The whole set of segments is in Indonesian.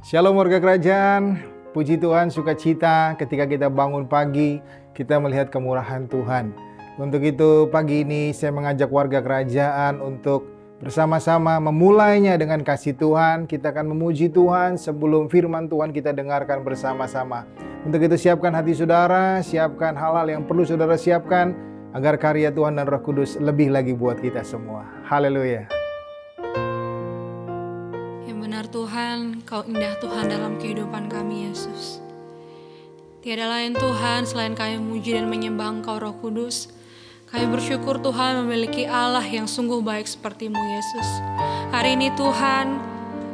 Shalom warga kerajaan, puji Tuhan, sukacita ketika kita bangun pagi, kita melihat kemurahan Tuhan. Untuk itu pagi ini saya mengajak warga kerajaan untuk bersama-sama memulainya dengan kasih Tuhan. Kita akan memuji Tuhan sebelum firman Tuhan kita dengarkan bersama-sama. Untuk itu siapkan hati saudara, siapkan hal-hal yang perlu saudara siapkan, agar karya Tuhan dan Roh Kudus lebih lagi buat kita semua. Haleluya. Benar Tuhan, Kau indah Tuhan dalam kehidupan kami Yesus. Tiada lain Tuhan selain kami memuji dan menyembah Engkau Roh Kudus. Kami bersyukur Tuhan memiliki Allah yang sungguh baik seperti-Mu Yesus. Hari ini Tuhan,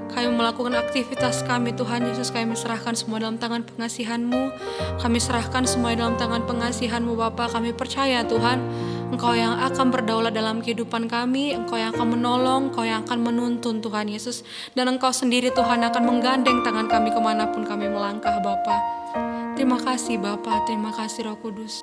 kami melakukan aktivitas kami Tuhan Yesus. Kami serahkan semua dalam tangan pengasihan-Mu. Kami serahkan semua dalam tangan pengasihan-Mu Bapa. Kami percaya Tuhan, Engkau yang akan berdaulat dalam kehidupan kami, Engkau yang akan menolong, Engkau yang akan menuntun Tuhan Yesus. Dan Engkau sendiri Tuhan akan menggandeng tangan kami kemanapun kami melangkah Bapa. Terima kasih Bapa, terima kasih Roh Kudus.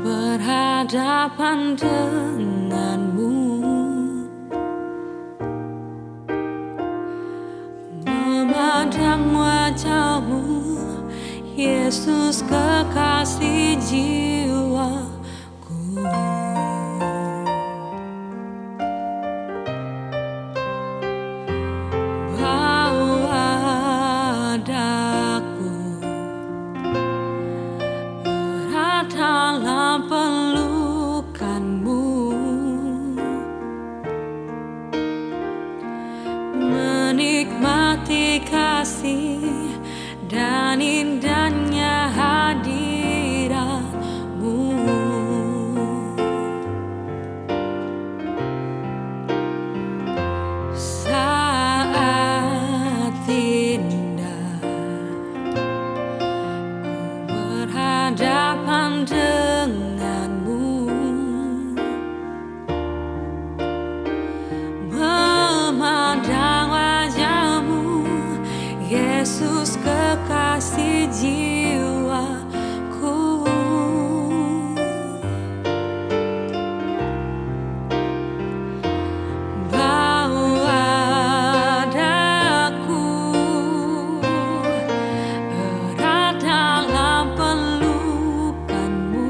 Berhadapan denganmu, memandang wajahmu, Yesus kekasih jiwaku. Bawa daku berat dalam pelukanmu, menikmati kasih dan indahnya hadiratmu. Saat indah ku berhadapan denganmu, memandang wajahmu, Yesus kekasih jiwaku. Bawa daku erat dalam pelukanmu,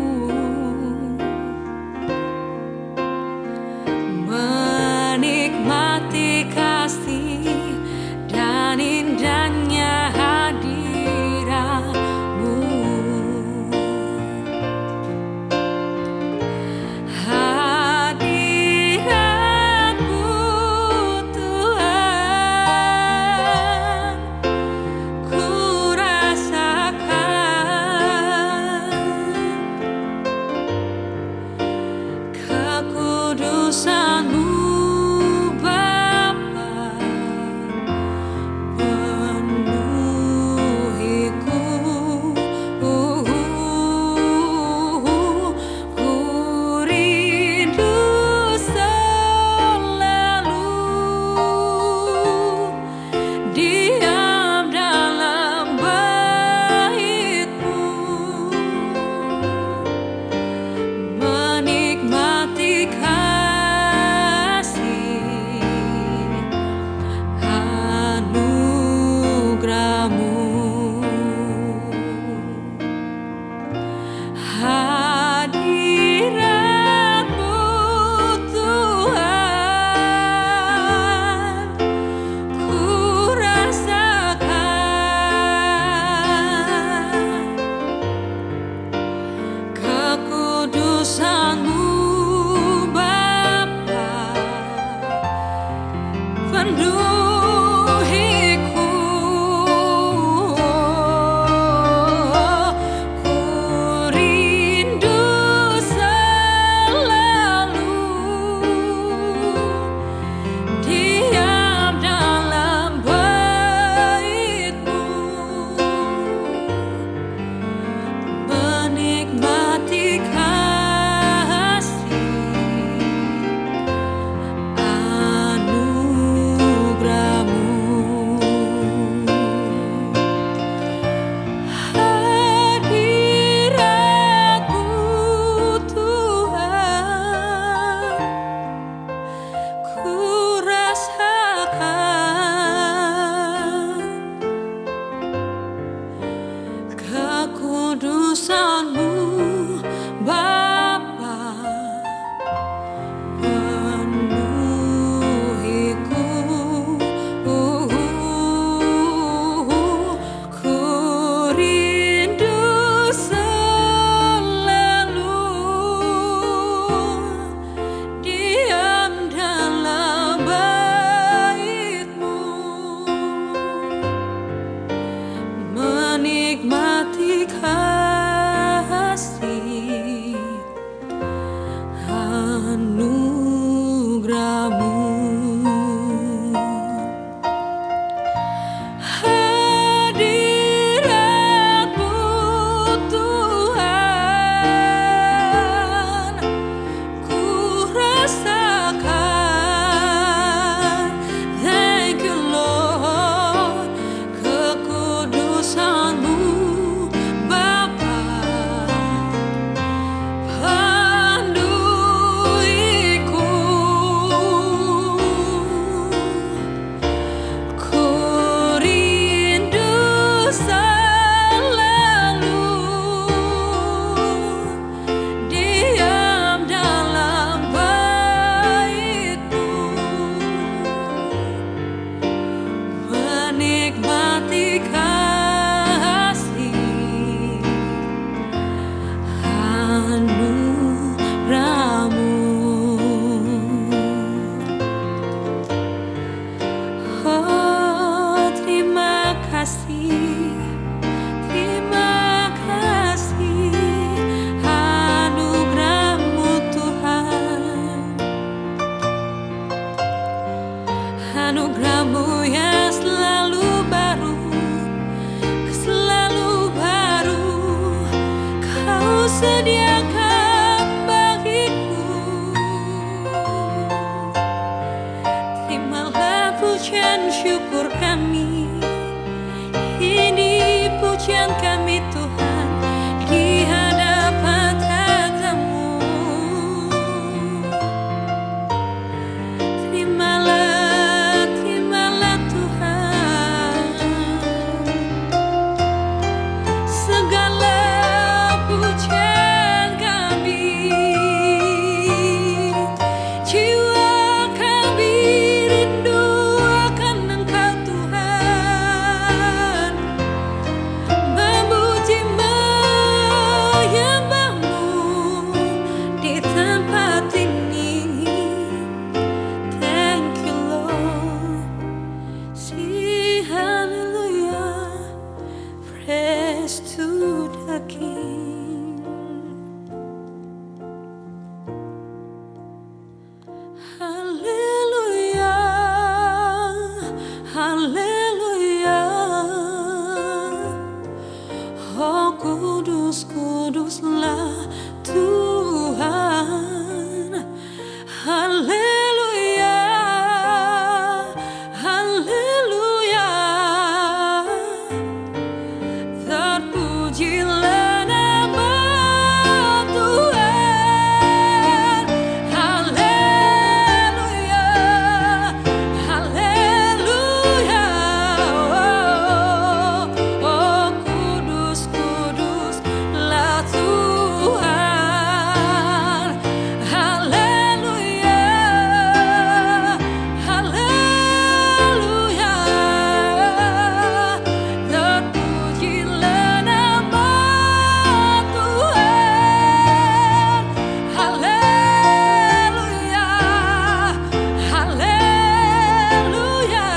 kekudusan-Mu Bapa, penuhiku. Ku rindu selalu diam dalam bait-Mu, menikmati kasih anugerah-Mu. Hadirat-Mu Tuhan, ku rasakan. Thank you Lord, kekudusan-Mu Bapa, penuhiku. Ku rindu selalu diam dalam bait-Mu, menikmati kasih anugerah-Mu. Oh, terima kasih anugerah-Mu Tuhan, anugerah-Mu yang selalu baru, selalu baru Kau sediakan bagiku. Terimalah pujian syukur kami, ini pujian kami Tuhan di hadapan tatamu. Terimalah Tuhan segala pujian kami. Jiwa kami rindu akan Engkau Tuhan, memuji menyembah-Mu di tempat ini. Thank you Lord, sing hallelujah, praise to the King. Hallelujah, hallelujah. Oh kudus, kuduslah Tuhan. Haleluya, haleluya. Terpujilah nama Tuhan. Haleluya, haleluya. Oh kudus, kuduslah Tuhan. Haleluya, haleluya. Terpujilah nama Tuhan. Haleluya, haleluya.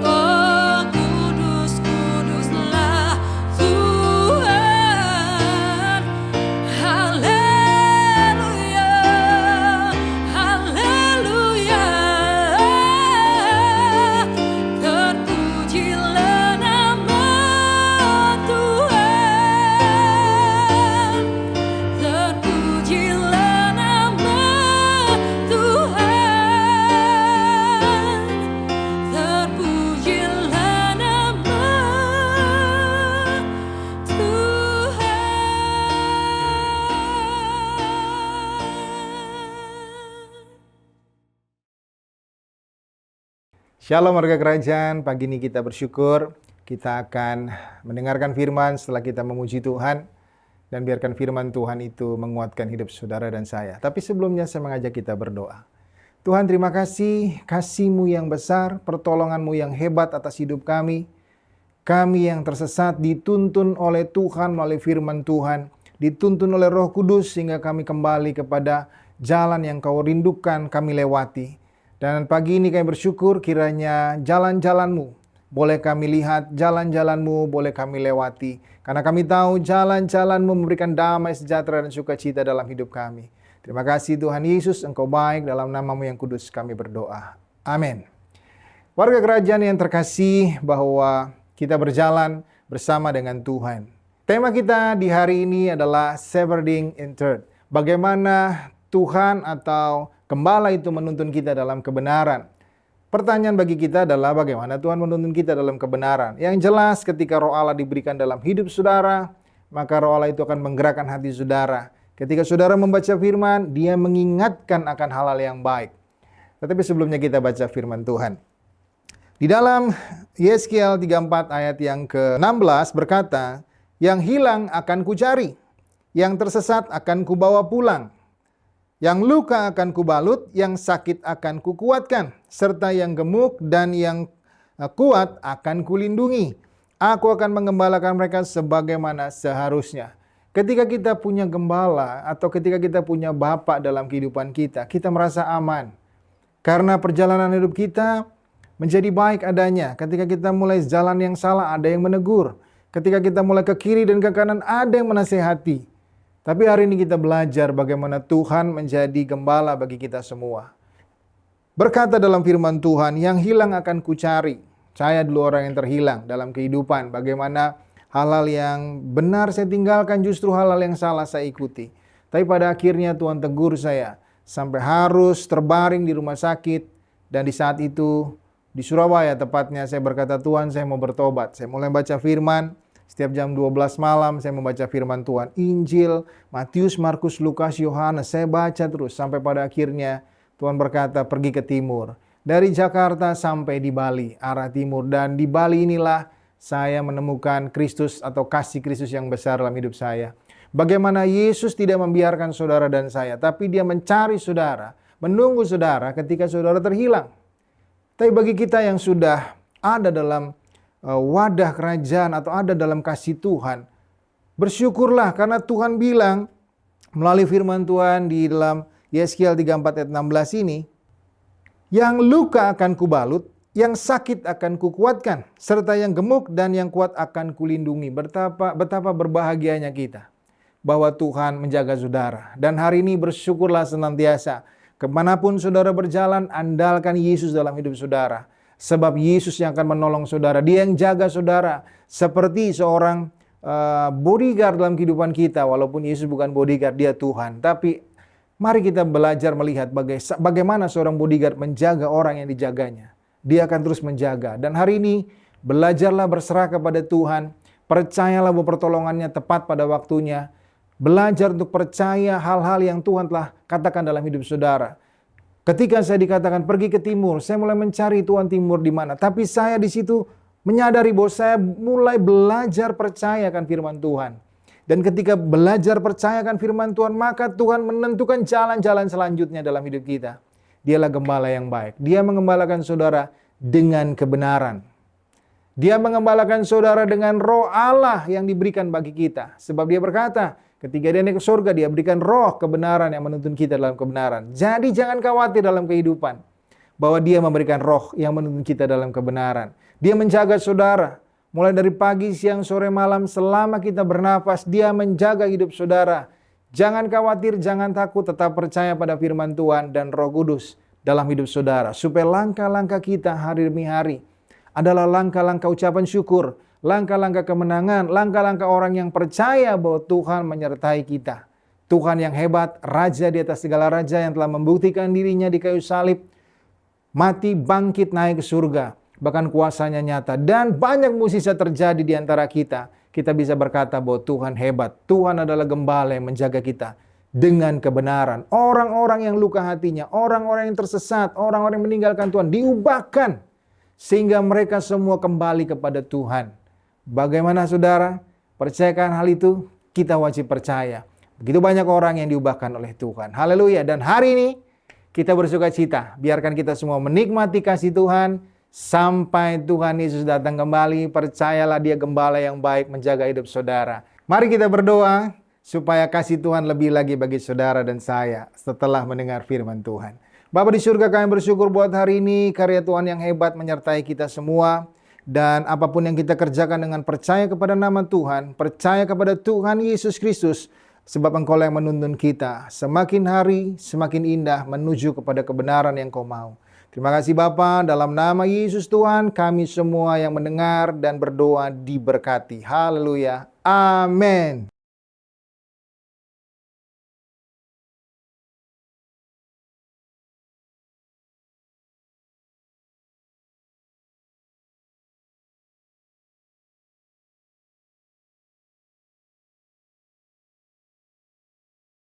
Oh kudus, kuduslah Tuhan. Haleluya, haleluya. Terpujilah nama Tuhan. Terpujilah nama Tuhan. Terpujilah nama Tuhan. Shalom warga kerajaan, pagi ini kita bersyukur Kita akan mendengarkan firman setelah kita memuji Tuhan. Dan biarkan firman Tuhan itu menguatkan hidup saudara dan saya. Tapi sebelumnya saya mengajak kita berdoa. Tuhan, terima kasih, kasih-Mu yang besar, pertolongan-Mu yang hebat atas hidup kami. Kami yang tersesat dituntun oleh Tuhan melalui firman Tuhan. Dituntun oleh Roh Kudus sehingga kami kembali kepada jalan yang Kau rindukan kami lewati. Dan pagi ini kami bersyukur kiranya jalan-jalan-Mu boleh kami lihat, jalan-jalan-Mu boleh kami lewati. Karena kami tahu jalan-jalan-Mu memberikan damai, sejahtera, dan sukacita dalam hidup kami. Terima kasih Tuhan Yesus, Engkau baik, dalam nama-Mu yang kudus kami berdoa. Amin. Warga kerajaan yang terkasih, bahwa kita berjalan bersama dengan Tuhan. Tema kita di hari ini adalah Shepherding in Truth. Bagaimana Tuhan atau Gembala itu menuntun kita dalam kebenaran. Pertanyaan bagi kita adalah bagaimana Tuhan menuntun kita dalam kebenaran. Yang jelas ketika Roh Allah diberikan dalam hidup saudara, maka Roh Allah itu akan menggerakkan hati saudara. Ketika saudara membaca firman, Dia mengingatkan akan hal-hal yang baik. Tetapi sebelumnya kita baca firman Tuhan. Di dalam Yeskiel 34 ayat yang ke-16 berkata, "Yang hilang akan kucari, yang tersesat akan kubawa pulang. Yang luka akan kubalut, yang sakit akan kukuatkan, serta yang gemuk dan yang kuat akan kulindungi. Aku akan menggembalakan mereka sebagaimana seharusnya." Ketika kita punya gembala atau ketika kita punya Bapa dalam kehidupan kita, kita merasa aman. Karena perjalanan hidup kita menjadi baik adanya. Ketika kita mulai jalan yang salah, ada yang menegur. Ketika kita mulai ke kiri dan ke kanan, ada yang menasehati. Tapi hari ini kita belajar bagaimana Tuhan menjadi gembala bagi kita semua. Berkata dalam firman Tuhan, "Yang hilang akan kucari." Saya dulu orang yang terhilang dalam kehidupan. Bagaimana hal-hal yang benar saya tinggalkan, justru hal-hal yang salah saya ikuti. Tapi pada akhirnya Tuhan tegur saya. Sampai harus terbaring di rumah sakit. Dan di saat itu, di Surabaya tepatnya, saya berkata, "Tuhan, saya mau bertobat." Saya mulai baca firman. Setiap jam 12 malam saya membaca firman Tuhan. Injil, Matius, Markus, Lukas, Yohanes. Saya baca terus sampai pada akhirnya Tuhan berkata pergi ke timur. Dari Jakarta sampai di Bali, arah timur. Dan di Bali inilah saya menemukan Kristus atau kasih Kristus yang besar dalam hidup saya. Bagaimana Yesus tidak membiarkan saudara dan saya. Tapi Dia mencari saudara, menunggu saudara ketika saudara terhilang. Tapi bagi kita yang sudah ada dalam wadah kerajaan atau ada dalam kasih Tuhan, bersyukurlah karena Tuhan bilang melalui firman Tuhan di dalam Yeskiel 34 ayat 16 ini, "Yang luka akan kubalut, yang sakit akan kukuatkan, serta yang gemuk dan yang kuat akan kulindungi." Betapa berbahagianya kita bahwa Tuhan menjaga saudara. Dan hari ini bersyukurlah senantiasa. Kemanapun saudara berjalan, andalkan Yesus dalam hidup saudara. Sebab Yesus yang akan menolong saudara. Dia yang jaga saudara. Seperti seorang bodyguard dalam kehidupan kita. Walaupun Yesus bukan bodyguard, Dia Tuhan. Tapi mari kita belajar melihat bagaimana seorang bodyguard menjaga orang yang dijaganya. Dia akan terus menjaga. Dan hari ini belajarlah berserah kepada Tuhan. Percayalah bahwa pertolongannya tepat pada waktunya. Belajar untuk percaya hal-hal yang Tuhan telah katakan dalam hidup saudara. Ketika saya dikatakan pergi ke timur, saya mulai mencari Tuhan timur di mana. Tapi saya di situ menyadari bahwa saya mulai belajar percaya akan firman Tuhan. Dan ketika belajar percaya akan firman Tuhan, maka Tuhan menentukan jalan-jalan selanjutnya dalam hidup kita. Dialah gembala yang baik. Dia mengembalakan saudara dengan kebenaran. Dia mengembalakan saudara dengan Roh Allah yang diberikan bagi kita. Sebab Dia berkata, ketika Dia naik ke surga, Dia berikan roh kebenaran yang menuntun kita dalam kebenaran. Jadi jangan khawatir dalam kehidupan. Bahwa Dia memberikan roh yang menuntun kita dalam kebenaran. Dia menjaga saudara. Mulai dari pagi, siang, sore, malam, selama kita bernafas, Dia menjaga hidup saudara. Jangan khawatir, jangan takut, tetap percaya pada firman Tuhan dan Roh Kudus dalam hidup saudara. Supaya langkah-langkah kita hari demi hari adalah langkah-langkah ucapan syukur. Langkah-langkah kemenangan, langkah-langkah orang yang percaya bahwa Tuhan menyertai kita. Tuhan yang hebat, Raja di atas segala raja yang telah membuktikan dirinya di kayu salib. Mati, bangkit, naik ke surga. Bahkan kuasanya nyata. Dan banyak mukjizat terjadi di antara kita. Kita bisa berkata bahwa Tuhan hebat. Tuhan adalah gembala yang menjaga kita dengan kebenaran. Orang-orang yang luka hatinya, orang-orang yang tersesat, orang-orang yang meninggalkan Tuhan, diubahkan sehingga mereka semua kembali kepada Tuhan. Bagaimana saudara? Percayakan hal itu? Kita wajib percaya. Begitu banyak orang yang diubahkan oleh Tuhan. Haleluya. Dan hari ini kita bersuka cita. Biarkan kita semua menikmati kasih Tuhan sampai Tuhan Yesus datang kembali. Percayalah Dia gembala yang baik menjaga hidup saudara. Mari kita berdoa supaya kasih Tuhan lebih lagi bagi saudara dan saya setelah mendengar firman Tuhan. Bapa di surga, kami bersyukur buat hari ini. Karya Tuhan yang hebat menyertai kita semua. Dan apapun yang kita kerjakan dengan percaya kepada nama Tuhan, percaya kepada Tuhan Yesus Kristus, sebab Engkau yang menuntun kita semakin hari semakin indah menuju kepada kebenaran yang Kau mau. Terima kasih Bapa, dalam nama Yesus Tuhan, kami semua yang mendengar dan berdoa diberkati. Haleluya. Amin.